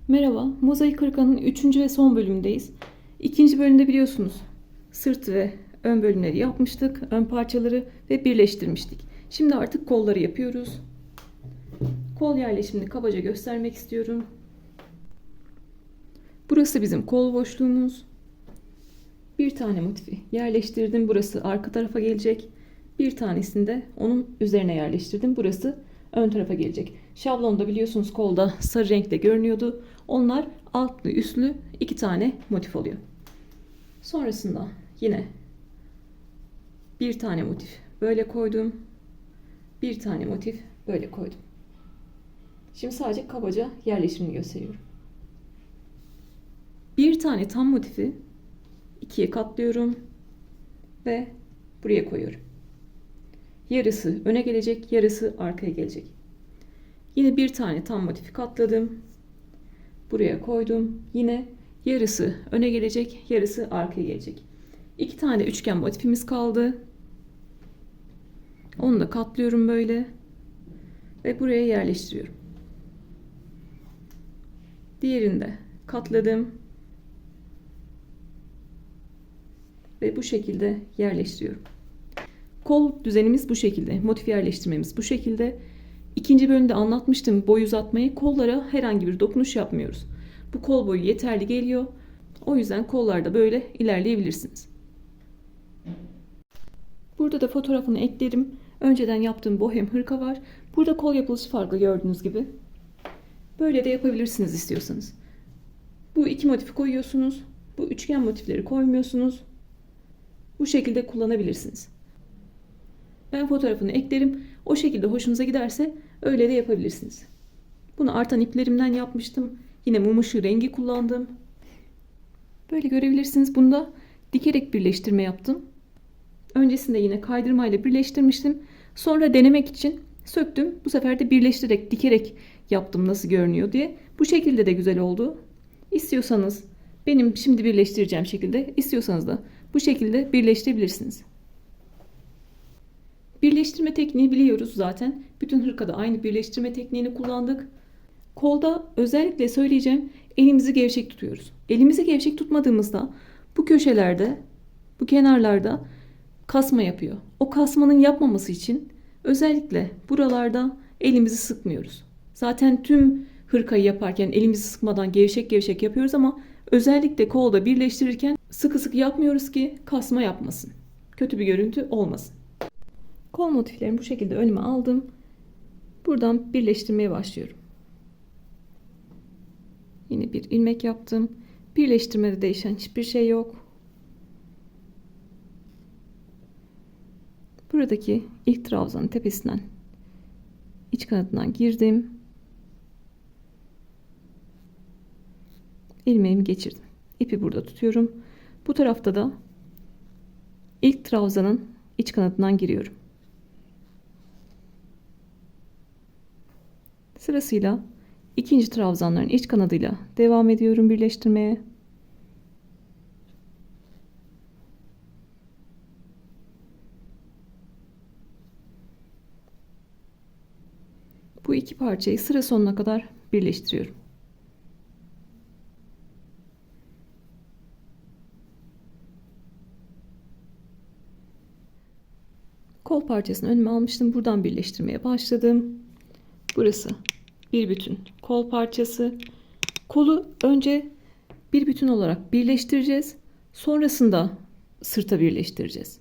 Merhaba, Mozaik Hırka'nın 3. ve son bölümündeyiz. 2. bölümde biliyorsunuz sırt ve ön bölümleri yapmıştık, ön parçaları ve birleştirmiştik. Şimdi artık kolları yapıyoruz. Kol yerleşimini kabaca göstermek istiyorum. Burası bizim kol boşluğumuz. Bir tane motifi yerleştirdim. Burası arka tarafa gelecek. Bir tanesini de onun üzerine yerleştirdim. Burası ön tarafa gelecek. Şablonda biliyorsunuz kolda sarı renkte görünüyordu. Onlar altlı üstlü 2 tane motif oluyor. Sonrasında yine bir tane motif böyle koydum. Bir tane motif böyle koydum. Şimdi sadece kabaca yerleşimini gösteriyorum. Bir tane tam motifi ikiye katlıyorum ve buraya koyuyorum. Yarısı öne gelecek, yarısı arkaya gelecek. Yine bir tane tam motifi katladım. Buraya koydum. Yine yarısı öne gelecek, yarısı arkaya gelecek. 2 tane üçgen motifimiz kaldı. Onu da katlıyorum böyle ve buraya yerleştiriyorum. Diğerini de katladım ve bu şekilde yerleştiriyorum. Kol düzenimiz bu şekilde, motif yerleştirmemiz bu şekilde. 2. bölümde anlatmıştım boy uzatmayı. Kollara herhangi bir dokunuş yapmıyoruz. Bu kol boyu yeterli geliyor. O yüzden kollarda böyle ilerleyebilirsiniz. Burada da fotoğrafını eklerim. Önceden yaptığım bohem hırka var. Burada kol yapılışı farklı gördüğünüz gibi. Böyle de yapabilirsiniz istiyorsanız. Bu iki motifi koyuyorsunuz. Bu üçgen motifleri koymuyorsunuz. Bu şekilde kullanabilirsiniz. Ben fotoğrafını eklerim. O şekilde hoşunuza giderse öyle de yapabilirsiniz. Bunu artan iplerimden yapmıştım. Yine mum ışığı rengi kullandım. Böyle görebilirsiniz. Bunda dikerek birleştirme yaptım. Öncesinde yine kaydırmayla birleştirmiştim. Sonra denemek için söktüm. Bu sefer de birleştirerek, dikerek yaptım nasıl görünüyor diye. Bu şekilde de güzel oldu. İstiyorsanız benim şimdi birleştireceğim şekilde, istiyorsanız da bu şekilde birleştirebilirsiniz. Birleştirme tekniği biliyoruz zaten. Bütün hırkada aynı birleştirme tekniğini kullandık. Kolda özellikle söyleyeceğim, elimizi gevşek tutuyoruz. Elimizi gevşek tutmadığımızda bu köşelerde, bu kenarlarda kasma yapıyor. O kasmanın yapmaması için özellikle buralarda elimizi sıkmıyoruz. Zaten tüm hırkayı yaparken elimizi sıkmadan gevşek gevşek yapıyoruz ama özellikle kolda birleştirirken sıkı sıkı yapmıyoruz ki kasma yapmasın. Kötü bir görüntü olmasın. Kol motiflerimi bu şekilde önüme aldım. Buradan birleştirmeye başlıyorum. Yine bir ilmek yaptım. Birleştirmede değişen hiçbir şey yok. Buradaki ilk trabzanın tepesinden iç kanadından girdim. İlmeğimi geçirdim. İpi burada tutuyorum. Bu tarafta da ilk trabzanın iç kanadından giriyorum. Sırasıyla ikinci trabzanların iç kanadıyla devam ediyorum birleştirmeye. Bu iki parçayı sıra sonuna kadar birleştiriyorum. Kol parçasını önüme almıştım. Buradan birleştirmeye başladım. Burası bir bütün kol parçası. Kolu önce bir bütün olarak birleştireceğiz. Sonrasında sırta birleştireceğiz.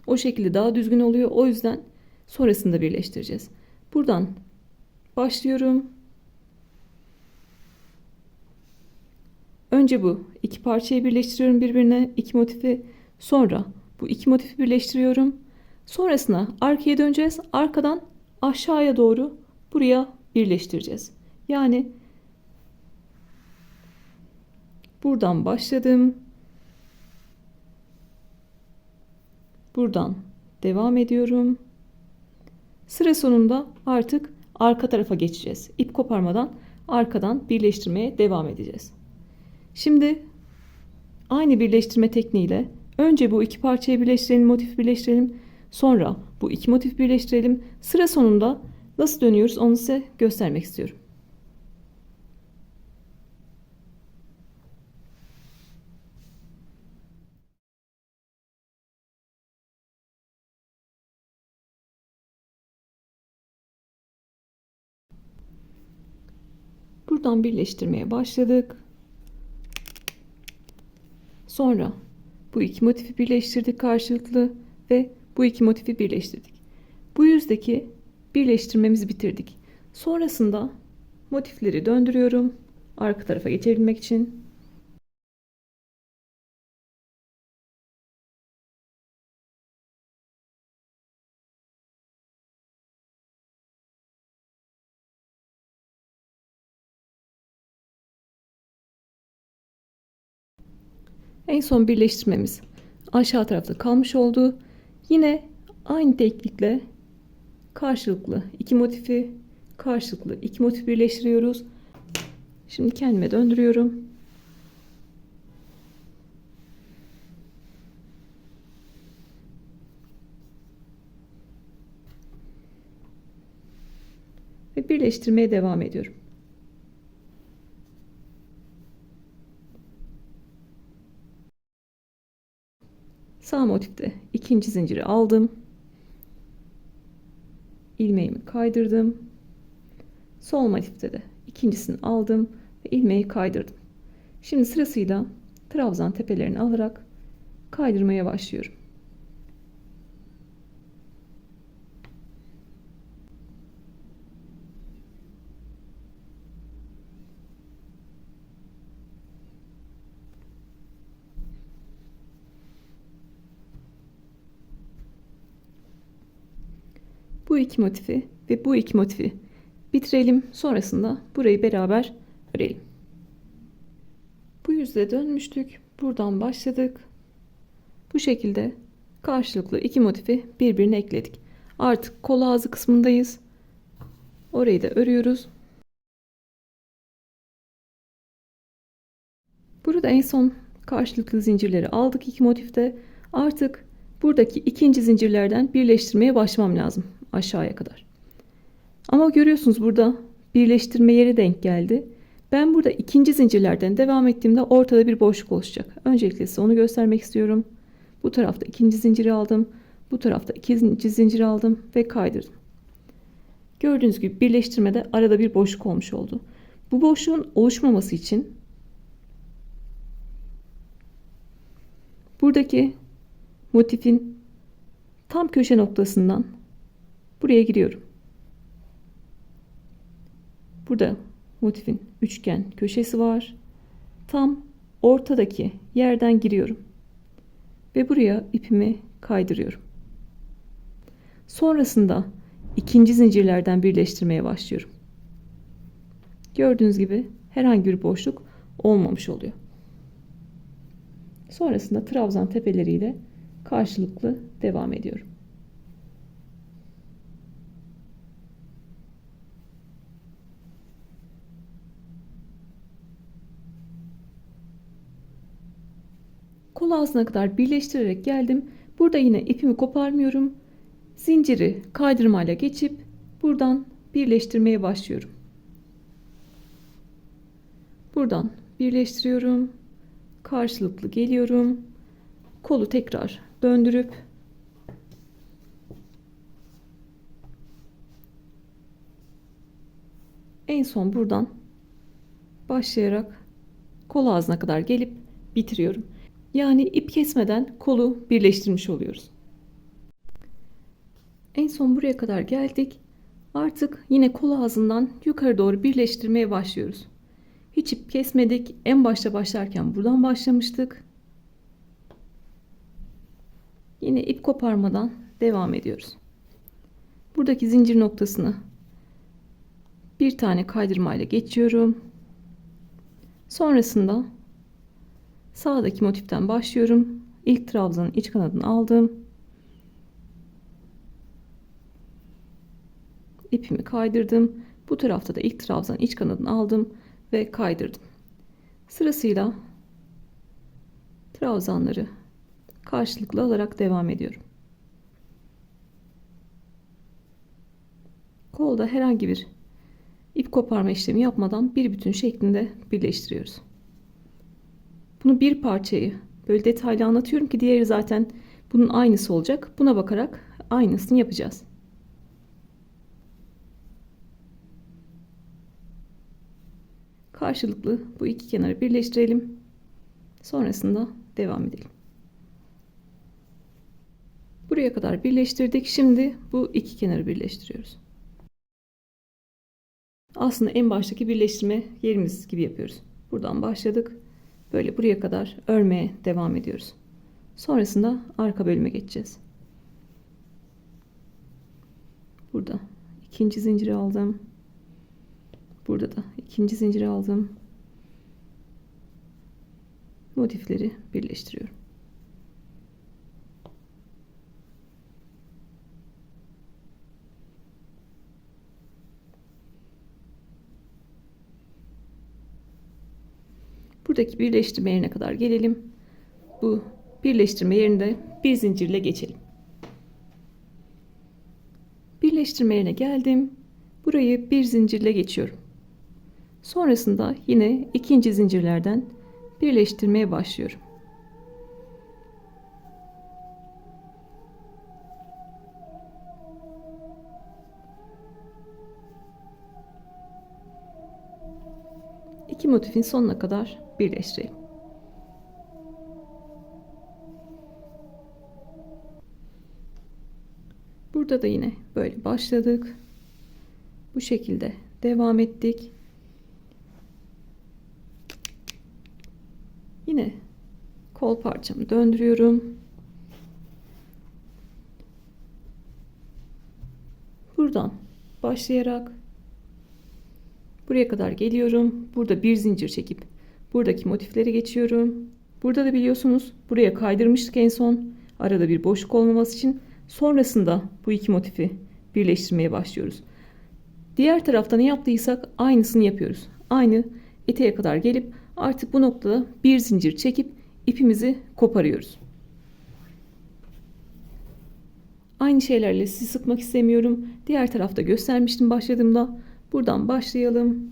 O şekilde daha düzgün oluyor. O yüzden sonrasında birleştireceğiz. Buradan başlıyorum. Önce bu iki parçayı birleştiriyorum birbirine, iki motifi. Sonra bu iki motifi birleştiriyorum. Sonrasında arkaya döneceğiz. Arkadan aşağıya doğru buraya birleştireceğiz. Yani buradan başladım. Buradan devam ediyorum. Sıra sonunda artık arka tarafa geçeceğiz. İp koparmadan arkadan birleştirmeye devam edeceğiz. Şimdi aynı birleştirme tekniğiyle önce bu iki parçayı birleştirelim, motifi birleştirelim. Sonra bu iki motifi birleştirelim. Sıra sonunda nasıl dönüyoruz onu size göstermek istiyorum. Buradan birleştirmeye başladık. Sonra bu iki motifi birleştirdik karşılıklı ve bu iki motifi birleştirdik. Bu yüzdeki birleştirmemizi bitirdik. Sonrasında motifleri döndürüyorum arka tarafa geçebilmek için. En son birleştirmemiz aşağı tarafta kalmış oldu. Yine aynı teknikle karşılıklı iki motif birleştiriyoruz. Şimdi kendime döndürüyorum. Ve birleştirmeye devam ediyorum. Sağ motifte ikinci zinciri aldım. İlmeğimi kaydırdım. Sol motifte de ikincisini aldım ve ilmeği kaydırdım. Şimdi sırasıyla trabzan tepelerini alarak kaydırmaya başlıyorum. Bu iki motifi ve bu iki motifi bitirelim. Sonrasında burayı beraber örelim. Bu yüzde dönmüştük. Buradan başladık. Bu şekilde karşılıklı iki motifi birbirine ekledik. Artık kol ağzı kısmındayız. Orayı da örüyoruz. Burada en son karşılıklı zincirleri aldık iki motifte. Artık buradaki ikinci zincirlerden birleştirmeye başlamam lazım aşağıya kadar. Ama görüyorsunuz burada birleştirme yeri denk geldi. Ben burada ikinci zincirlerden devam ettiğimde ortada bir boşluk oluşacak. Öncelikle size onu göstermek istiyorum. Bu tarafta ikinci zinciri aldım. Bu tarafta ikinci zinciri aldım ve kaydırdım. Gördüğünüz gibi birleştirmede arada bir boşluk olmuş oldu. Bu boşluğun oluşmaması için buradaki motifin tam köşe noktasından buraya giriyorum. Burada motifin üçgen köşesi var. Tam ortadaki yerden giriyorum. Ve buraya ipimi kaydırıyorum. Sonrasında ikinci zincirlerden birleştirmeye başlıyorum. Gördüğünüz gibi herhangi bir boşluk olmamış oluyor. Sonrasında trabzan tepeleriyle karşılıklı devam ediyorum. Kol ağzına kadar birleştirerek geldim. Burada yine ipimi koparmıyorum. Zinciri kaydırmayla geçip buradan birleştirmeye başlıyorum. Buradan birleştiriyorum. Karşılıklı geliyorum. Kolu tekrar döndürüp en son buradan başlayarak kol ağzına kadar gelip bitiriyorum. Yani ip kesmeden kolu birleştirmiş oluyoruz. En son buraya kadar geldik. Artık yine kol ağzından yukarı doğru birleştirmeye başlıyoruz. Hiç ip kesmedik. En başta başlarken buradan başlamıştık. Yine ip koparmadan devam ediyoruz. Buradaki zincir noktasını bir tane kaydırmayla geçiyorum. Sonrasında sağdaki motiften başlıyorum. İlk trabzanın iç kanadını aldım. İpimi kaydırdım. Bu tarafta da ilk trabzanın iç kanadını aldım ve kaydırdım. Sırasıyla trabzanları karşılıklı alarak devam ediyorum. Kolda herhangi bir ip koparma işlemi yapmadan bir bütün şeklinde birleştiriyoruz. Bunu bir parçayı böyle detaylı anlatıyorum ki diğeri zaten bunun aynısı olacak. Buna bakarak aynısını yapacağız. Karşılıklı bu iki kenarı birleştirelim. Sonrasında devam edelim. Buraya kadar birleştirdik. Şimdi bu iki kenarı birleştiriyoruz. Aslında en baştaki birleştirme yerimiz gibi yapıyoruz. Buradan başladık. Böyle buraya kadar örmeye devam ediyoruz. Sonrasında arka bölüme geçeceğiz. Burada ikinci zinciri aldım. Burada da ikinci zinciri aldım. Motifleri birleştiriyorum. Buradaki birleştirme yerine kadar gelelim. Bu birleştirme yerinde bir zincirle geçelim. Birleştirme yerine geldim. Burayı bir zincirle geçiyorum. Sonrasında yine ikinci zincirlerden birleştirmeye başlıyorum. İki motifin sonuna kadar birleştirelim. Burada da yine böyle başladık. Bu şekilde devam ettik. Yine kol parçamı döndürüyorum. Buradan başlayarak buraya kadar geliyorum. Burada bir zincir çekip buradaki motifleri geçiyorum. Burada da biliyorsunuz buraya kaydırmıştık en son. Arada bir boşluk olmaması için. Sonrasında bu iki motifi birleştirmeye başlıyoruz. Diğer tarafta ne yaptıysak aynısını yapıyoruz. Aynı eteğe kadar gelip artık bu noktada bir zincir çekip ipimizi koparıyoruz. Aynı şeylerle sizi sıkmak istemiyorum. Diğer tarafta göstermiştim başladığımda. Buradan başlayalım.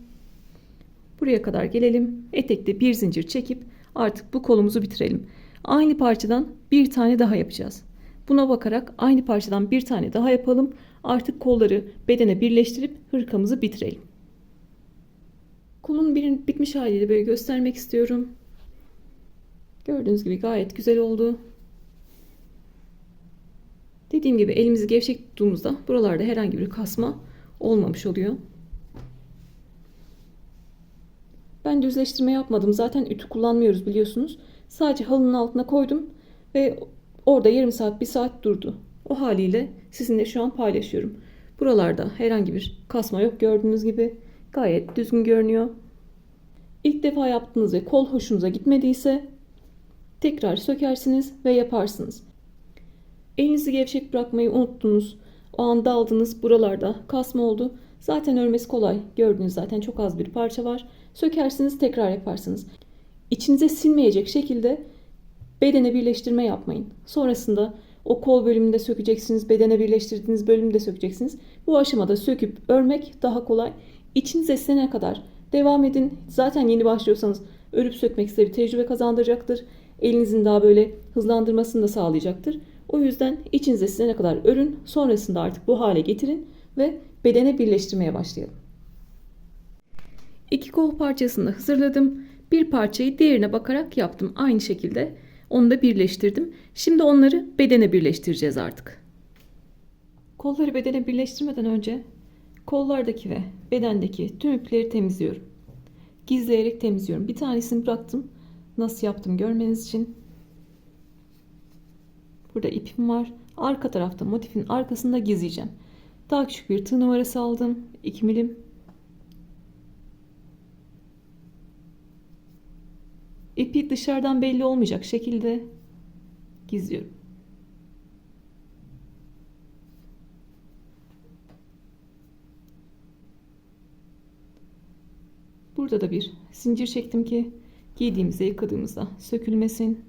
Buraya kadar gelelim. Etekte bir zincir çekip artık bu kolumuzu bitirelim. Aynı parçadan bir tane daha yapacağız. Buna bakarak aynı parçadan bir tane daha yapalım. Artık kolları bedene birleştirip hırkamızı bitirelim. Kolun bitmiş haliyle böyle göstermek istiyorum. Gördüğünüz gibi gayet güzel oldu. Dediğim gibi elimizi gevşek tuttuğumuzda buralarda herhangi bir kasma olmamış oluyor. Ben düzleştirme yapmadım. Zaten ütü kullanmıyoruz biliyorsunuz. Sadece halının altına koydum ve orada yarım saat, bir saat durdu. O haliyle sizinle şu an paylaşıyorum. Buralarda herhangi bir kasma yok. Gördüğünüz gibi gayet düzgün görünüyor. İlk defa yaptınız ve kol hoşunuza gitmediyse tekrar sökersiniz ve yaparsınız. Elinizi gevşek bırakmayı unuttunuz. O anda aldınız, buralarda kasma oldu. Zaten örmesi kolay. Gördüğünüz zaten çok az bir parça var. Sökersiniz, tekrar yaparsınız. İçinize sinmeyecek şekilde bedene birleştirme yapmayın. Sonrasında o kol bölümünde sökeceksiniz, bedene birleştirdiğiniz bölümde sökeceksiniz. Bu aşamada söküp örmek daha kolay. İçinize sinene kadar devam edin. Zaten yeni başlıyorsanız örüp sökmek size bir tecrübe kazandıracaktır. Elinizin daha böyle hızlandırmasını da sağlayacaktır. O yüzden içinize sinene kadar örün. Sonrasında artık bu hale getirin ve bedene birleştirmeye başlayalım. İki kol parçasını hazırladım. Bir parçayı diğerine bakarak yaptım. Aynı şekilde onu da birleştirdim. Şimdi onları bedene birleştireceğiz artık. Kolları bedene birleştirmeden önce kollardaki ve bedendeki tüm ipleri temizliyorum. Gizleyerek temizliyorum. Bir tanesini bıraktım. Nasıl yaptım görmeniz için. Burada ipim var. Arka tarafta motifin arkasında gizleyeceğim. Daha küçük bir tığ numarası aldım. 2 milim. İpi dışarıdan belli olmayacak şekilde gizliyorum. Burada da bir zincir çektim ki giydiğimizde, yıkadığımızda sökülmesin.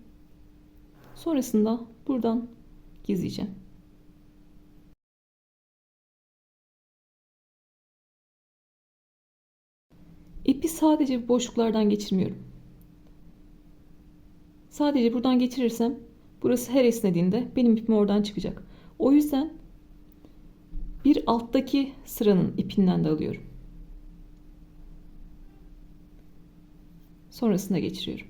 Sonrasında buradan gizleyeceğim. İpi sadece boşluklardan geçirmiyorum. Sadece buradan geçirirsem burası her esnediğinde benim ipim oradan çıkacak. O yüzden bir alttaki sıranın ipinden de alıyorum. sonrasına geçiriyorum.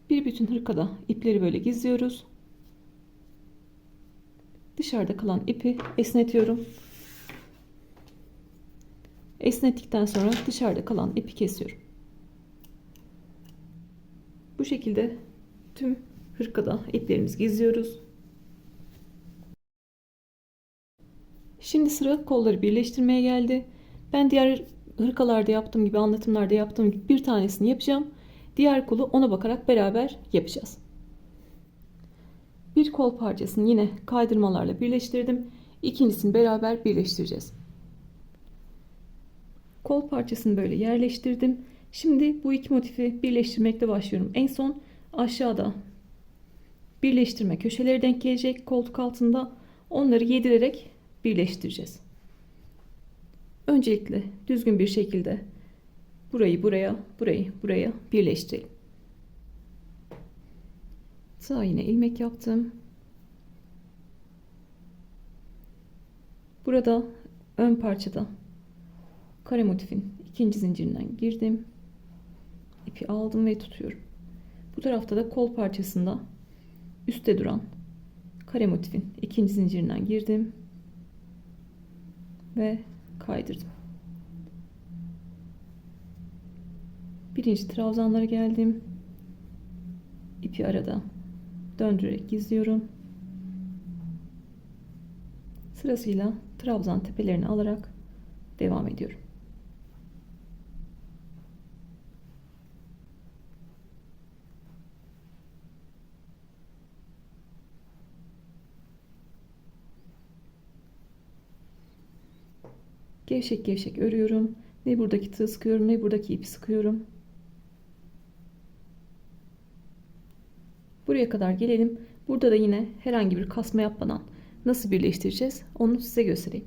Bir bütün hırkada ipleri böyle gizliyoruz. Dışarıda kalan ipi esnetiyorum. Esnettikten sonra dışarıda kalan ipi kesiyorum. Bu şekilde tüm hırkada iplerimizi gizliyoruz. Şimdi sıra kolları birleştirmeye geldi. Ben diğer hırkalarda yaptığım gibi, anlatımlarda yaptığım gibi bir tanesini yapacağım. Diğer kolu ona bakarak beraber yapacağız. Bir kol parçasını yine kaydırmalarla birleştirdim. İkincisini beraber birleştireceğiz. Kol parçasını böyle yerleştirdim. Şimdi bu iki motifi birleştirmekle başlıyorum. En son aşağıda birleştirme köşeleri denk gelecek koltuk altında. Onları yedirerek birleştireceğiz. Öncelikle düzgün bir şekilde burayı buraya, burayı buraya birleştirelim. Sağ yine ilmek yaptım. Burada ön parçada kare motifin ikinci zincirinden girdim. İpi aldım ve tutuyorum. Bu tarafta da kol parçasında üstte duran kare motifin ikinci zincirinden girdim ve kaydırdım. Birinci trabzanlara geldim. İpi arada döndürerek gizliyorum. Sırasıyla trabzan tepelerini alarak devam ediyorum. Gevşek gevşek örüyorum. Ne buradaki tığ sıkıyorum, ne buradaki ipi sıkıyorum. Buraya kadar gelelim. Burada da yine herhangi bir kasma yapmadan nasıl birleştireceğiz onu size göstereyim.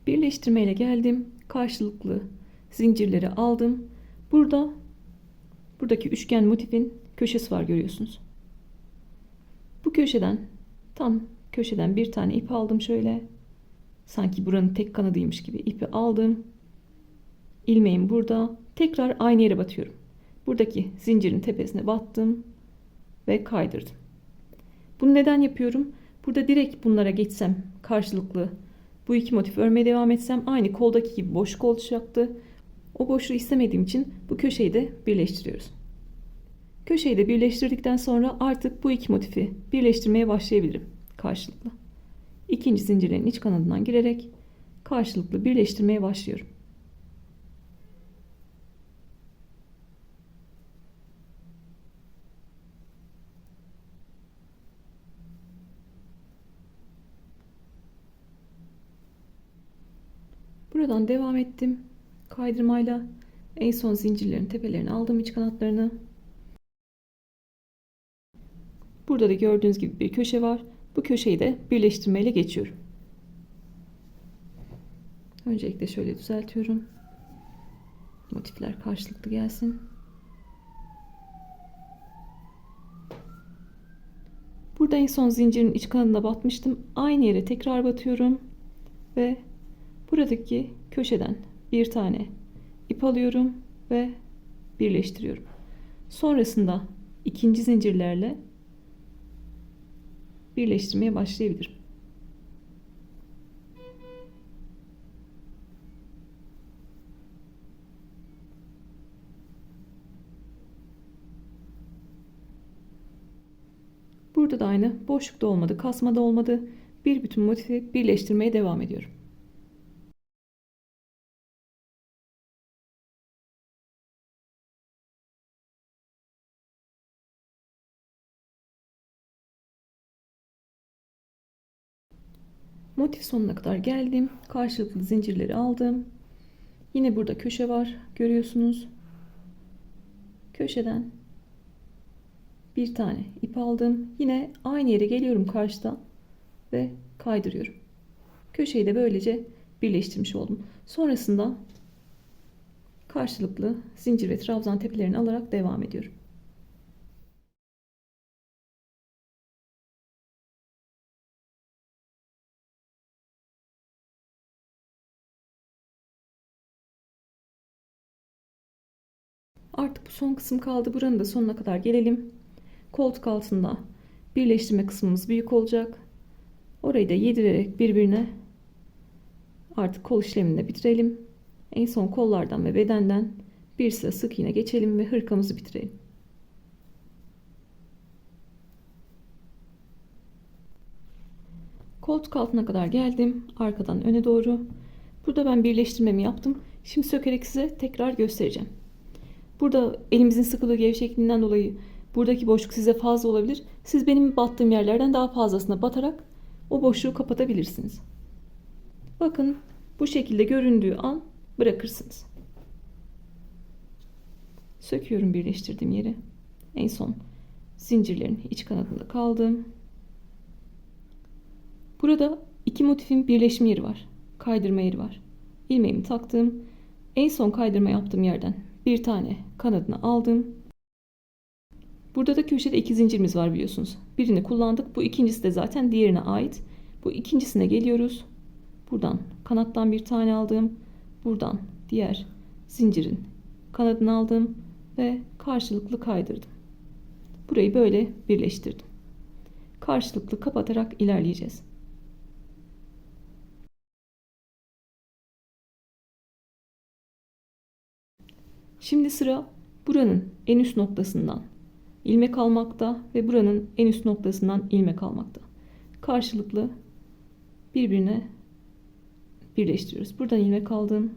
Birleştirmeyle geldim. Karşılıklı zincirleri aldım. Buradaki üçgen motifin köşesi var, görüyorsunuz. Bu köşeden, tam köşeden bir tane ip aldım şöyle. Sanki buranın tek kanadıymış gibi ipi aldım. İlmeğim burada. Tekrar aynı yere batıyorum. Buradaki zincirin tepesine battım ve kaydırdım. Bunu neden yapıyorum? Burada direkt bunlara geçsem, karşılıklı bu iki motif örmeye devam etsem aynı koldaki gibi boşluk olacaktı. O boşluğu istemediğim için bu köşeyi de birleştiriyoruz. Köşeyi de birleştirdikten sonra artık bu iki motifi birleştirmeye başlayabilirim karşılıklı. İkinci zincirin iç kanadından girerek karşılıklı birleştirmeye başlıyorum. Buradan devam ettim. Kaydırmayla en son zincirlerin tepelerini aldım, iç kanatlarını. Burada da gördüğünüz gibi bir köşe var. Bu köşeyi de birleştirmeyle geçiyorum. Öncelikle şöyle düzeltiyorum. Motifler karşılıklı gelsin. Burada en son zincirin iç kanadına batmıştım. Aynı yere tekrar batıyorum ve buradaki köşeden bir tane ip alıyorum ve birleştiriyorum. Sonrasında ikinci zincirlerle birleştirmeye başlayabilirim. Burada da aynı, boşlukta olmadı, kasmada olmadı. Bir bütün motifi birleştirmeye devam ediyorum. Motif sonuna kadar geldim. Karşılıklı zincirleri aldım. Yine burada köşe var, görüyorsunuz. Köşeden bir tane ip aldım. Yine aynı yere geliyorum karşıdan ve kaydırıyorum. Köşeyi de böylece birleştirmiş oldum. Sonrasında karşılıklı zincir ve trabzan tepelerini alarak devam ediyorum. Artık bu son kısım kaldı. Buranın da sonuna kadar gelelim. Koltuk altında birleştirme kısmımız büyük olacak. Orayı da yedirerek birbirine artık kol işlemini de bitirelim. En son kollardan ve bedenden bir sıra sık iğne geçelim ve hırkamızı bitirelim. Koltuk altına kadar geldim. Arkadan öne doğru. Burada ben birleştirmemi yaptım. Şimdi sökerek size tekrar göstereceğim. Burada elimizin sıkılığı gevşekliğinden dolayı buradaki boşluk size fazla olabilir. Siz benim battığım yerlerden daha fazlasına batarak o boşluğu kapatabilirsiniz. Bakın bu şekilde göründüğü an bırakırsınız. Söküyorum birleştirdiğim yeri. En son zincirlerin iç kanadında kaldım. Burada iki motifin birleşim yeri var. Kaydırma yeri var. İlmeğimi taktım. En son kaydırma yaptığım yerden bir tane kanadını aldım. Burada da köşede iki zincirimiz var biliyorsunuz. Birini kullandık. Bu ikincisi de zaten diğerine ait. Bu ikincisine geliyoruz. Buradan kanattan bir tane aldım. Buradan diğer zincirin kanadını aldım ve karşılıklı kaydırdım. Burayı böyle birleştirdim. Karşılıklı kapatarak ilerleyeceğiz. Şimdi sıra buranın en üst noktasından ilmek almakta ve buranın en üst noktasından ilmek almakta. Karşılıklı birbirine birleştiriyoruz. Buradan ilmek aldım.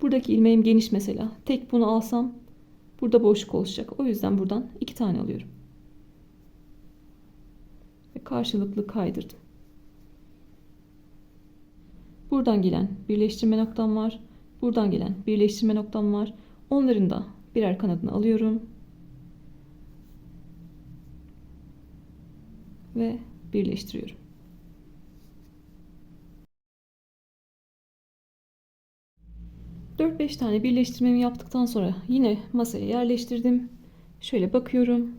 Buradaki ilmeğim geniş mesela. Tek bunu alsam burada boşluk oluşacak. O yüzden buradan iki tane alıyorum. Ve karşılıklı kaydırdım. Buradan gelen birleştirme noktam var. Buradan gelen birleştirme noktam var. Onların da birer kanadını alıyorum. Ve birleştiriyorum. Dört beş tane birleştirmemi yaptıktan sonra yine masaya yerleştirdim. Şöyle bakıyorum.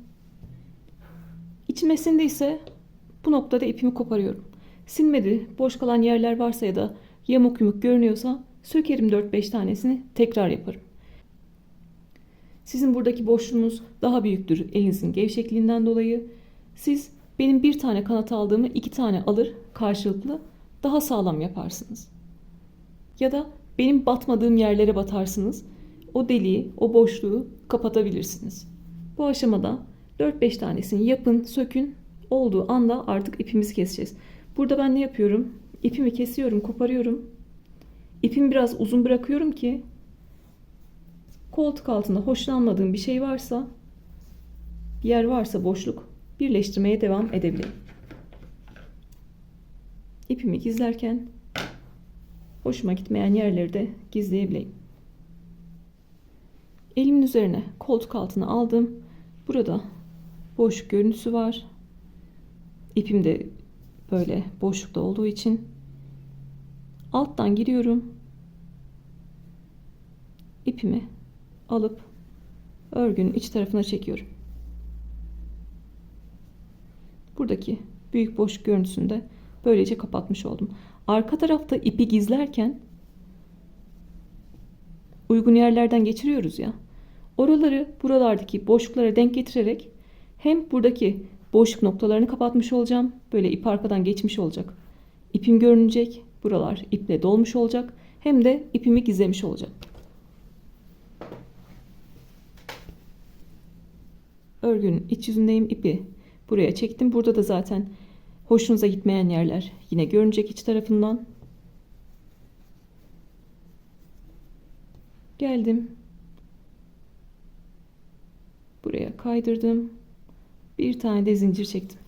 İçime sindiyse bu noktada ipimi koparıyorum. Sinmedi, boş kalan yerler varsa ya da yamuk yumuk görünüyorsa sökerim 4-5 tanesini, tekrar yaparım. Sizin buradaki boşluğunuz daha büyüktür elinizin gevşekliğinden dolayı. Siz benim bir tane kanat aldığımı iki tane alır karşılıklı daha sağlam yaparsınız. Ya da benim batmadığım yerlere batarsınız. O deliği, o boşluğu kapatabilirsiniz. Bu aşamada 4-5 tanesini yapın, sökün. Olduğu anda artık ipimizi keseceğiz. Burada ben ne yapıyorum? İpimi kesiyorum, koparıyorum. İpimi biraz uzun bırakıyorum ki koltuk altında hoşlanmadığım bir şey varsa, bir yer varsa boşluk, birleştirmeye devam edebilirim. İpimi gizlerken hoşuma gitmeyen yerleri de gizleyebileyim. Elimin üzerine koltuk altına aldım. Burada boşluk görüntüsü var. İpim de böyle boşlukta olduğu için alttan giriyorum. İpimi alıp örgünün iç tarafına çekiyorum. Buradaki büyük boşluk görüntüsünü de böylece kapatmış oldum. Arka tarafta ipi gizlerken uygun yerlerden geçiriyoruz ya. Oraları buralardaki boşluklara denk getirerek hem buradaki boşluk noktalarını kapatmış olacağım. Böyle ip arkadan geçmiş olacak. İpim görünecek. Buralar iple dolmuş olacak. Hem de ipimi gizlemiş olacak. Örgünün iç yüzündeyim. İpi buraya çektim. Burada da zaten hoşunuza gitmeyen yerler yine görünecek iç tarafından. Geldim. Buraya kaydırdım. Bir tane de zincir çektim.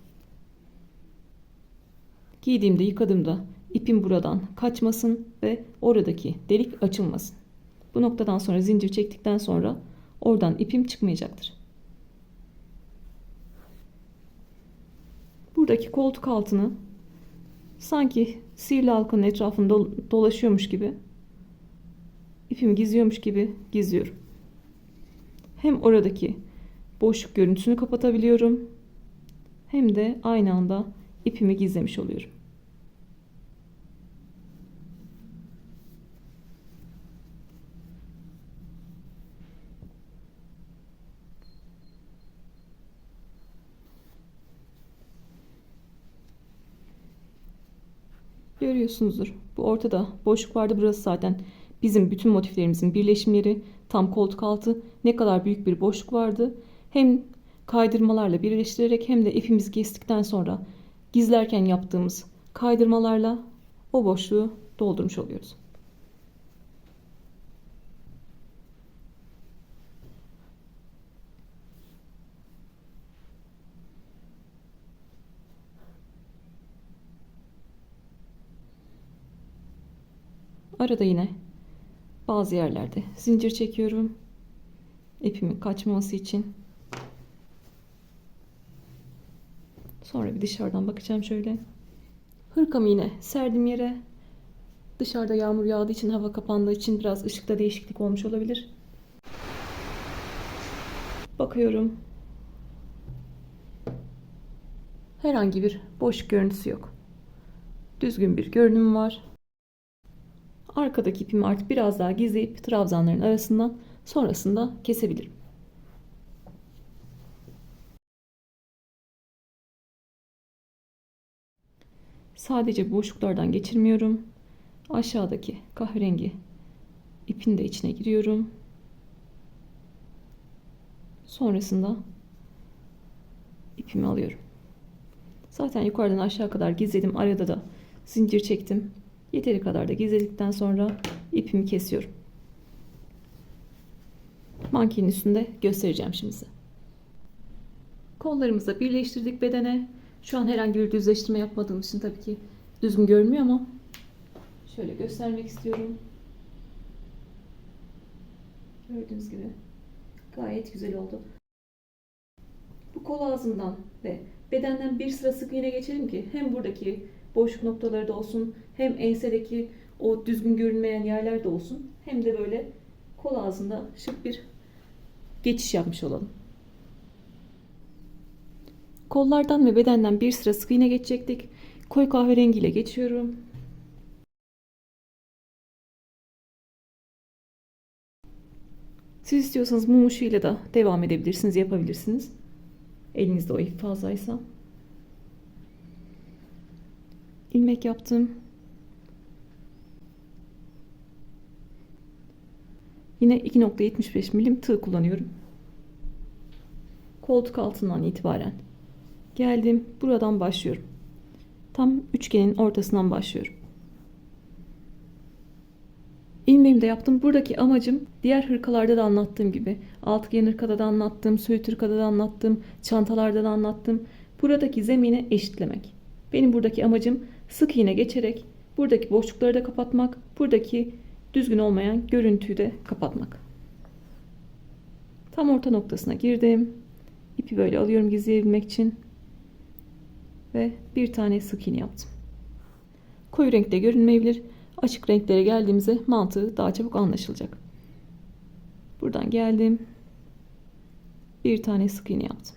Giydiğimde, yıkadığımda ipim buradan kaçmasın ve oradaki delik açılmasın. Bu noktadan sonra zincir çektikten sonra oradan ipim çıkmayacaktır. Buradaki koltuk altını sanki sihirli halkanın etrafında dolaşıyormuş gibi, ipimi gizliyormuş gibi gizliyorum. Hem oradaki boşluk görüntüsünü kapatabiliyorum, hem de aynı anda ipimi gizlemiş oluyorum. Görüyorsunuzdur. Bu ortada boşluk vardı. Burası zaten bizim bütün motiflerimizin birleşimleri. Tam koltuk altı ne kadar büyük bir boşluk vardı. Hem kaydırmalarla birleştirerek hem de ipimizi kestikten sonra gizlerken yaptığımız kaydırmalarla o boşluğu doldurmuş oluyoruz. Arada yine bazı yerlerde zincir çekiyorum. İpimin kaçmaması için. Sonra bir dışarıdan bakacağım şöyle. Hırkamı yine serdim yere. Dışarıda yağmur yağdığı için, hava kapandığı için biraz ışıkta değişiklik olmuş olabilir. Bakıyorum. Herhangi bir boş görüntüsü yok. Düzgün bir görünüm var. Arkadaki ipimi artık biraz daha gizleyip trabzanların arasından sonrasında kesebilirim. Sadece boşluklardan geçirmiyorum. Aşağıdaki kahverengi ipin de içine giriyorum. Sonrasında ipimi alıyorum. Zaten yukarıdan aşağı kadar gizledim. Arada da zincir çektim. Yeteri kadar da gizledikten sonra ipimi kesiyorum. Mankenin üstünde göstereceğim şimdi size. Kollarımızı da birleştirdik bedene. Şu an herhangi bir düzleştirme yapmadığım için tabii ki düzgün görünmüyor ama şöyle göstermek istiyorum. Gördüğünüz gibi gayet güzel oldu. Bu kol ağzından ve bedenden bir sıra sık iğne geçelim ki hem buradaki boşluk noktaları da olsun, hem ensedeki o düzgün görünmeyen yerler de olsun, hem de böyle kol ağzında şık bir geçiş yapmış olalım. Kollardan ve bedenden bir sıra sık iğne geçecektik. Koyu kahverengi ile geçiyorum. Siz istiyorsanız mum ışığıyla da devam edebilirsiniz, yapabilirsiniz. Elinizde o ip fazlaysa. İlmek yaptım. Yine 2,75 milim tığ kullanıyorum. Koltuk altından itibaren geldim. Buradan başlıyorum. Tam üçgenin ortasından başlıyorum. İlmeğimi de yaptım. Buradaki amacım diğer hırkalarda da anlattığım gibi, altıgen hırkada da anlattım, söğüt hırkada da anlattım, çantalarda da anlattım. Buradaki zemini eşitlemek. Benim buradaki amacım sık iğne geçerek buradaki boşlukları da kapatmak, buradaki düzgün olmayan görüntüyü de kapatmak. Tam orta noktasına girdim. İpi böyle alıyorum gizleyebilmek için. Ve bir tane sık iğne yaptım. Koyu renkte görünmeyebilir. Açık renklere geldiğimizde mantığı daha çabuk anlaşılacak. Buradan geldim. Bir tane sık iğne yaptım.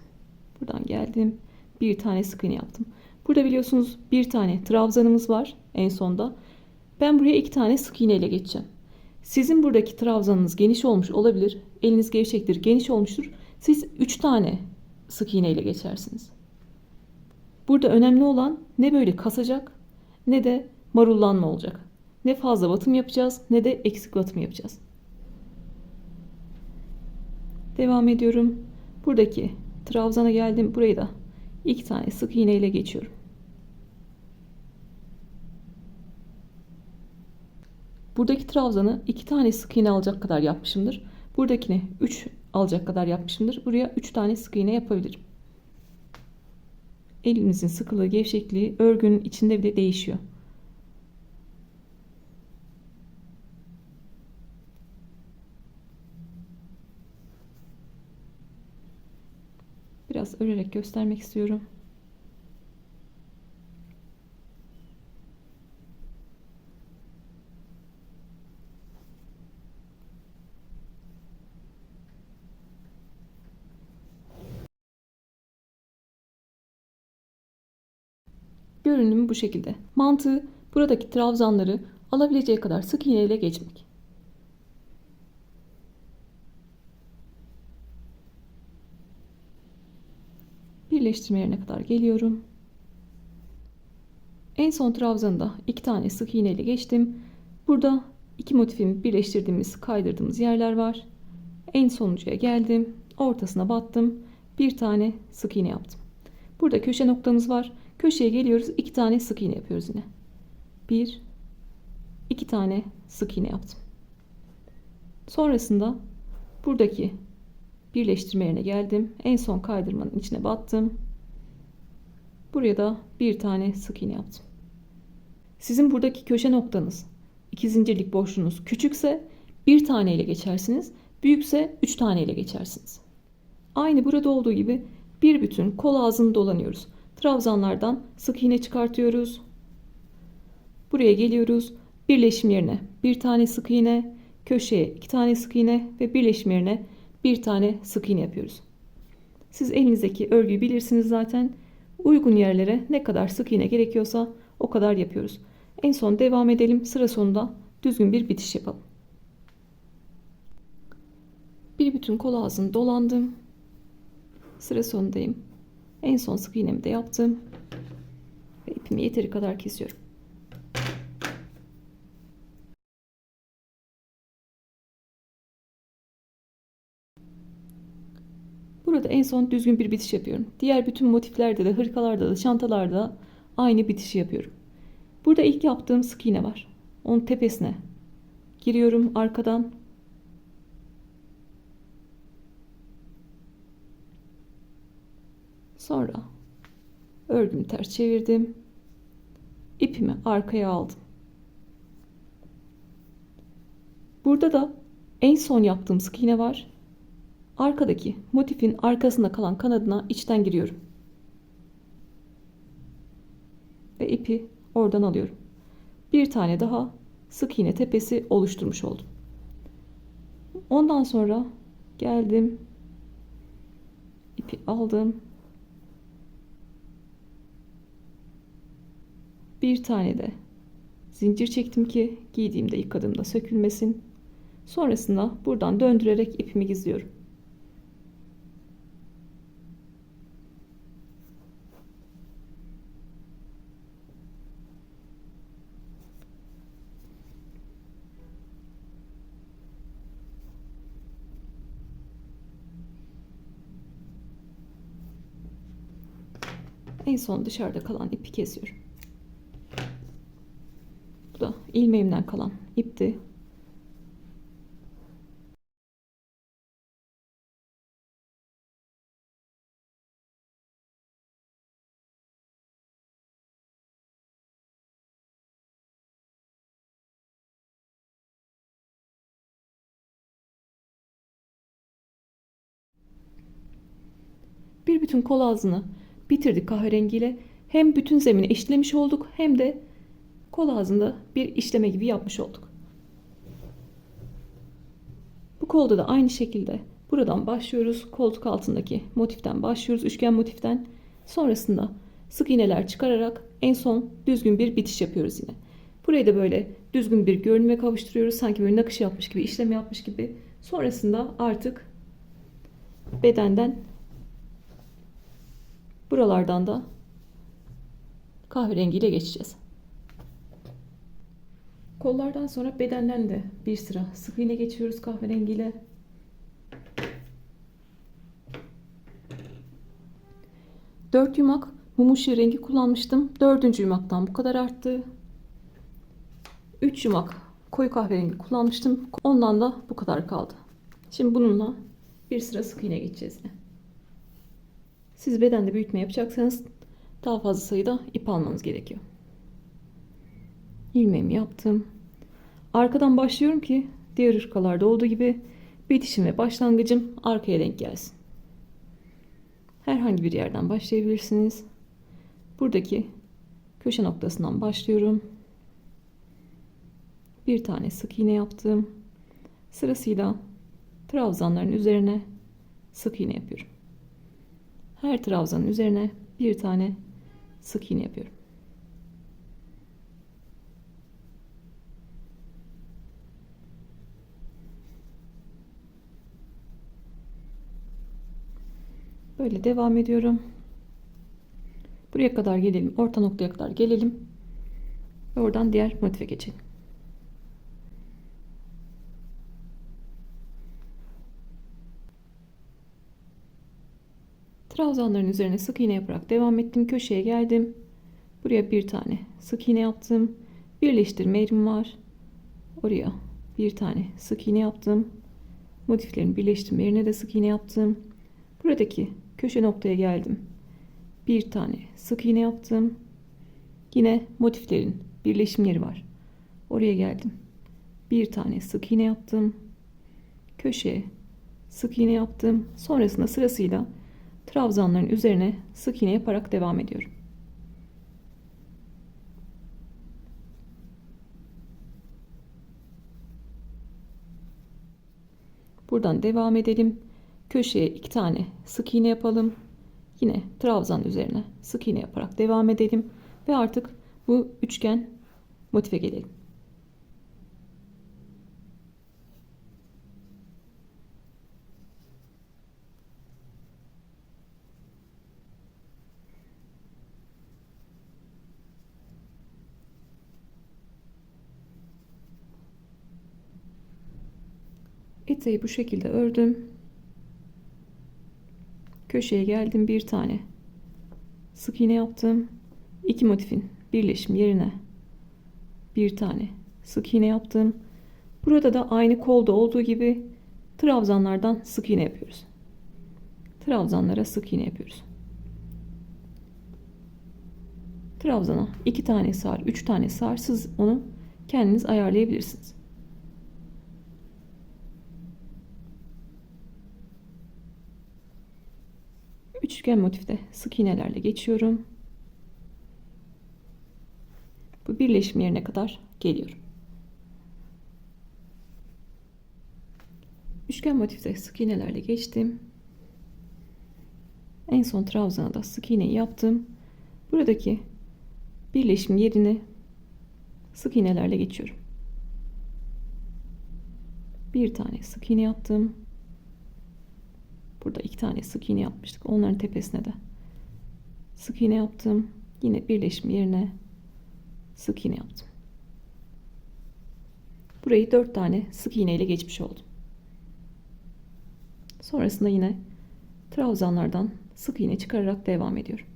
Buradan geldim. Bir tane sık iğne yaptım. Burada biliyorsunuz bir tane trabzanımız var en sonda. Ben buraya 2 tane sık iğne ile geçeceğim. Sizin buradaki trabzanınız geniş olmuş olabilir. Eliniz gevşektir, geniş olmuştur. Siz 3 tane sık iğne ile geçersiniz. Burada önemli olan ne böyle kasacak ne de marullanma olacak. Ne fazla batım yapacağız ne de eksik batım yapacağız. Devam ediyorum. Buradaki trabzana geldim. Burayı da 2 tane sık iğne ile geçiyorum. Buradaki trabzanı 2 tane sık iğne alacak kadar yapmışımdır. Buradakini 3 alacak kadar yapmışımdır. Buraya 3 tane sık iğne yapabilirim. Elinizin sıkılığı, gevşekliği örgünün içinde bile değişiyor. Biraz örerek göstermek istiyorum. Görünümü bu şekilde. Mantığı buradaki trabzanları alabileceği kadar sık iğne ile geçmek. Birleştirme yerine kadar geliyorum. En son trabzanı 2 tane sık iğne ile geçtim. Burada iki motifimi birleştirdiğimiz, kaydırdığımız yerler var. En sonuncuya geldim. Ortasına battım. Bir tane sık iğne yaptım. Burada köşe noktamız var. Köşeye geliyoruz. 2 tane sık iğne yapıyoruz yine. 1 2 tane sık iğne yaptım. Sonrasında buradaki birleştirme yerine geldim. En son kaydırmanın içine battım. Buraya da bir tane sık iğne yaptım. Sizin buradaki köşe noktanız, iki zincirlik boşluğunuz küçükse bir tane ile geçersiniz. Büyükse 3 tane ile geçersiniz. Aynı burada olduğu gibi bir bütün kol ağzını dolanıyoruz. Trabzanlardan sık iğne çıkartıyoruz. Buraya geliyoruz. Birleşim yerine bir tane sık iğne, köşeye 2 tane sık iğne ve birleşim yerine bir tane sık iğne yapıyoruz. Siz elinizdeki örgüyü bilirsiniz zaten. Uygun yerlere ne kadar sık iğne gerekiyorsa o kadar yapıyoruz. En son devam edelim. Sıra sonunda düzgün bir bitiş yapalım. Bir bütün kol ağzını dolandım. Sıra sonundayım. En son sık iğnemi de yaptım. Ve ipimi yeteri kadar kesiyorum. Burada en son düzgün bir bitiş yapıyorum. Diğer bütün motiflerde de, hırkalarda da, çantalarda da aynı bitişi yapıyorum. Burada ilk yaptığım sık iğne var. Onun tepesine giriyorum arkadan. Sonra örgümü ters çevirdim. İpimi arkaya aldım. Burada da en son yaptığım sık iğne var. Arkadaki motifin arkasında kalan kanadına içten giriyorum. Ve ipi oradan alıyorum. Bir tane daha sık iğne tepesi oluşturmuş oldum. Ondan sonra geldim. İpi aldım. Bir tane de zincir çektim ki giydiğimde, yıkadığımda sökülmesin. Sonrasında buradan döndürerek ipimi gizliyorum. En son dışarıda kalan ipi kesiyorum. Bu da ilmeğimden kalan ipti. Bir bütün kol ağzını bitirdik kahverengiyle. Hem bütün zemini eşitlemiş olduk hem de kol ağzında bir işleme gibi yapmış olduk. Bu kolda da aynı şekilde buradan başlıyoruz. Koltuk altındaki motiften başlıyoruz. Üçgen motiften. Sonrasında sık iğneler çıkararak en son düzgün bir bitiş yapıyoruz yine. Burayı da böyle düzgün bir görünüme kavuşturuyoruz. Sanki böyle nakış yapmış gibi, işlem yapmış gibi. Sonrasında artık bedenden, buralardan da kahverengiyle geçeceğiz. Kollardan sonra bedenden de bir sıra sık iğne geçiyoruz kahverengiyle. Dört yumak mum ışığı rengi kullanmıştım. Dördüncü yumaktan bu kadar arttı. 3 yumak koyu kahverengi kullanmıştım. Ondan da bu kadar kaldı. Şimdi bununla bir sıra sık iğne geçeceğiz yine. Siz bedende büyütme yapacaksanız daha fazla sayıda ip almanız gerekiyor. İlmeğimi yaptım. Arkadan başlıyorum ki diğer ırkalarda olduğu gibi bitişim ve başlangıcım arkaya denk gelsin. Herhangi bir yerden başlayabilirsiniz. Buradaki köşe noktasından başlıyorum. Bir tane sık iğne yaptım. Sırasıyla trabzanların üzerine sık iğne yapıyorum. Her trabzanın üzerine bir tane sık iğne yapıyorum. Böyle devam ediyorum. Buraya kadar gelelim. Orta noktaya kadar gelelim. Ve oradan diğer motife geçelim. Trabzanların üzerine sık iğne yaparak devam ettim. Köşeye geldim. Buraya bir tane sık iğne yaptım. Birleştirme yerim var. Oraya bir tane sık iğne yaptım. Motiflerin birleştirme yerine de sık iğne yaptım. Buradaki köşe noktaya geldim. Bir tane sık iğne yaptım. Yine motiflerin birleşim yeri var. Oraya geldim. Bir tane sık iğne yaptım. Köşeye sık iğne yaptım. Sonrasında sırasıyla trabzanların üzerine sık iğne yaparak devam ediyorum. Buradan devam edelim. Köşeye 2 tane sık iğne yapalım. Yine trabzan üzerine sık iğne yaparak devam edelim ve artık bu üçgen motife gelelim. Eteği bu şekilde ördüm. Köşeye geldim, bir tane sık iğne yaptım. İki motifin birleşim yerine bir tane sık iğne yaptım. Burada da aynı kolda olduğu gibi trabzanlardan sık iğne yapıyoruz. Trabzanlara sık iğne yapıyoruz. Trabzana 2 tane sar, 3 tane sar, siz onu kendiniz ayarlayabilirsiniz. Üçgen motifte sık iğnelerle geçiyorum. Bu birleşim yerine kadar geliyorum. Üçgen motifte sık iğnelerle geçtim. En son trabzana da sık iğneyi yaptım. Buradaki birleşim yerini sık iğnelerle geçiyorum. Bir tane sık iğne yaptım. Burada 2 tane sık iğne yapmıştık. Onların tepesine de sık iğne yaptım. Yine birleşim yerine sık iğne yaptım. Burayı 4 tane sık iğne ile geçmiş oldum. Sonrasında yine trabzanlardan sık iğne çıkararak devam ediyorum.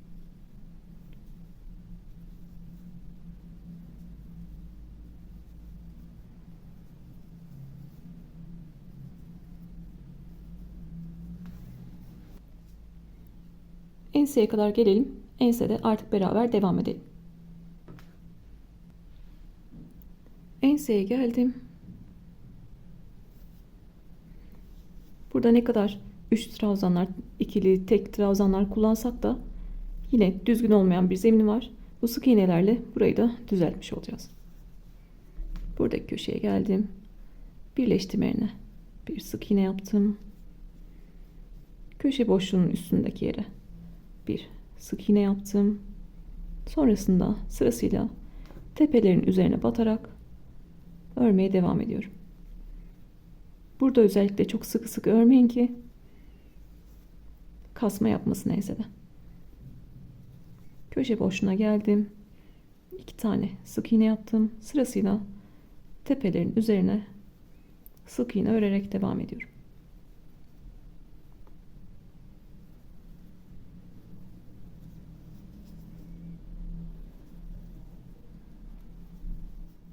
Enseye kadar gelelim. Ensede artık beraber devam edelim. Enseye geldim. Burada ne kadar 3 trabzanlar, ikili, tek trabzanlar kullansak da yine düzgün olmayan bir zemini var. Bu sık iğnelerle burayı da düzeltmiş olacağız. Buradaki köşeye geldim. Birleştirme yerine bir sık iğne yaptım. Köşe boşluğunun üstündeki yere bir sık iğne yaptım. Sonrasında sırasıyla tepelerin üzerine batarak örmeye devam ediyorum. Burada özellikle çok sıkı sıkı örmeyin ki kasma yapmasın ensede. Köşe boşluğuna geldim. 2 tane sık iğne yaptım. Sırasıyla tepelerin üzerine sık iğne örerek devam ediyorum.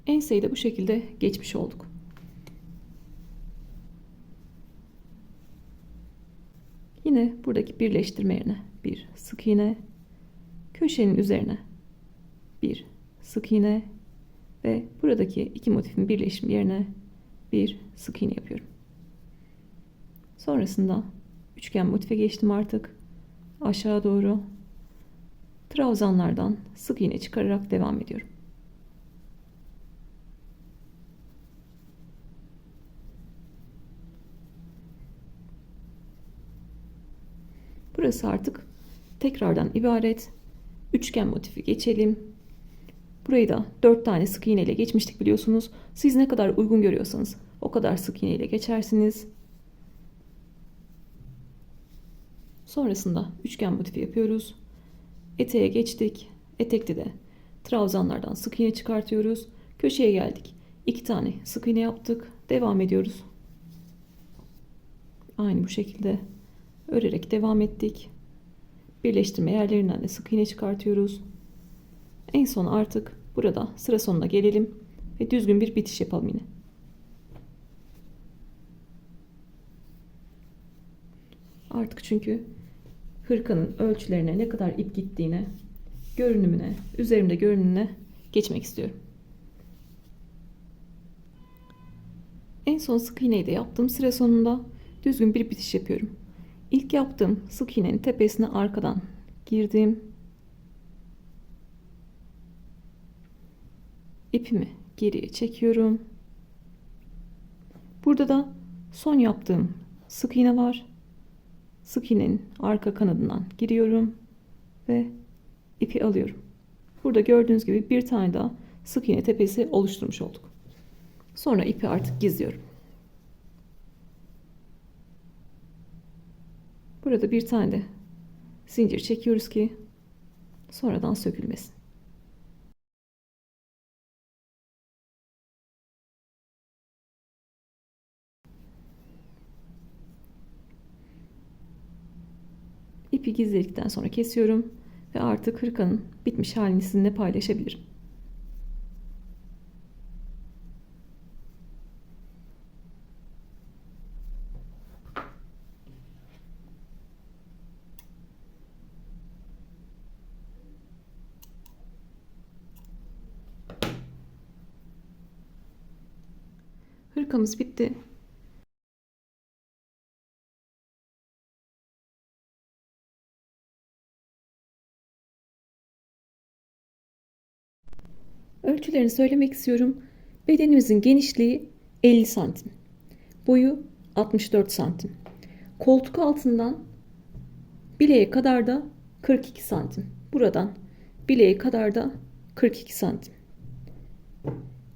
Enseyi de bu şekilde geçmiş olduk. Yine buradaki birleştirme yerine bir sık iğne, köşenin üzerine bir sık iğne ve buradaki iki motifin birleşim yerine bir sık iğne yapıyorum. Sonrasında üçgen motife geçtim artık. Aşağı doğru trabzanlardan sık iğne çıkararak devam ediyorum. Burası artık tekrardan ibaret. Üçgen motifi geçelim. Burayı da 4 tane sık iğne ile geçmiştik biliyorsunuz. Siz ne kadar uygun görüyorsanız o kadar sık iğne ile geçersiniz. Sonrasında üçgen motifi yapıyoruz. Eteğe geçtik. Etekte de Trabzanlardan sık iğne çıkartıyoruz. Köşeye geldik. 2 tane sık iğne yaptık. Devam ediyoruz. Aynı bu şekilde örerek devam ettik. Birleştirme yerlerinden de sık iğne çıkartıyoruz. En son artık burada sıra sonuna gelelim ve düzgün bir bitiş yapalım yine. Artık çünkü hırkanın ölçülerine, ne kadar ip gittiğine, görünümüne, üzerimde görünümüne geçmek istiyorum. En son sık iğneyi de yaptım. Sıra sonunda düzgün bir bitiş yapıyorum. İlk yaptığım sık iğnenin tepesine arkadan girdim. İpimi geriye çekiyorum. Burada da son yaptığım sık iğne var. Sık iğnenin arka kanadından giriyorum ve ipi alıyorum. Burada gördüğünüz gibi bir tane daha sık iğne tepesi oluşturmuş olduk. Sonra ipi artık gizliyorum. Burada bir tane de zincir çekiyoruz ki sonradan sökülmesin. İpi gizledikten sonra kesiyorum ve artık hırkanın bitmiş halini sizinle paylaşabilirim. Hırkamız bitti. Ölçülerini söylemek istiyorum. Bedenimizin genişliği 50 santim. Boyu 64 santim. Koltuk altından bileğe kadar da 42 santim. Buradan bileğe kadar da 42 santim.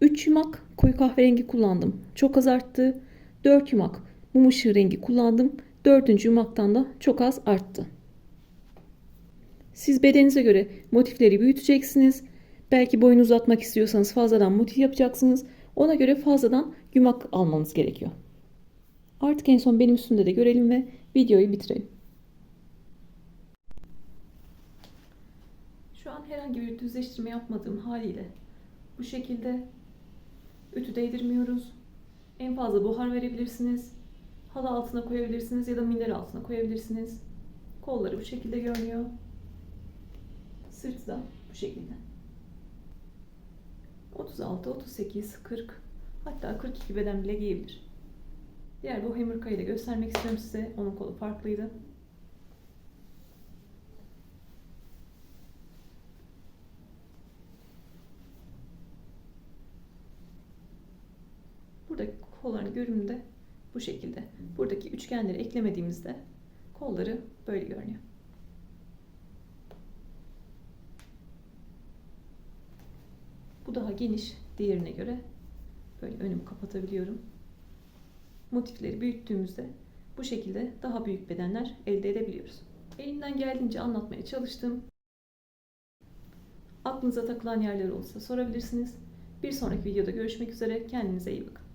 3 yumak koyu kahverengi kullandım. Çok az arttı. 4 yumak mum ışığı rengi kullandım. 4. yumaktan da çok az arttı. Siz bedeninize göre motifleri büyüteceksiniz. Belki boyunu uzatmak istiyorsanız fazladan motif yapacaksınız. Ona göre fazladan yumak almanız gerekiyor. Artık en son benim üstümde de görelim ve videoyu bitirelim. Şu an herhangi bir düzleştirme yapmadığım haliyle bu şekilde ütü değdirmiyoruz. En fazla buhar verebilirsiniz. Halı altına koyabilirsiniz ya da minder altına koyabilirsiniz. Kolları bu şekilde görünüyor. Sırtı da bu şekilde. 36, 38, 40, hatta 42 beden bile giyebilir. Diğer bohem hırkayı da göstermek istiyorum size. Onun kolu farklıydı. Buradaki kolların görünümü de bu şekilde. Buradaki üçgenleri eklemediğimizde kolları böyle görünüyor. Bu daha geniş diğerine göre. Böyle önümü kapatabiliyorum. Motifleri büyüttüğümüzde bu şekilde daha büyük bedenler elde edebiliyoruz. Elimden geldiğince anlatmaya çalıştım. Aklınıza takılan yerler olursa sorabilirsiniz. Bir sonraki videoda görüşmek üzere. Kendinize iyi bakın.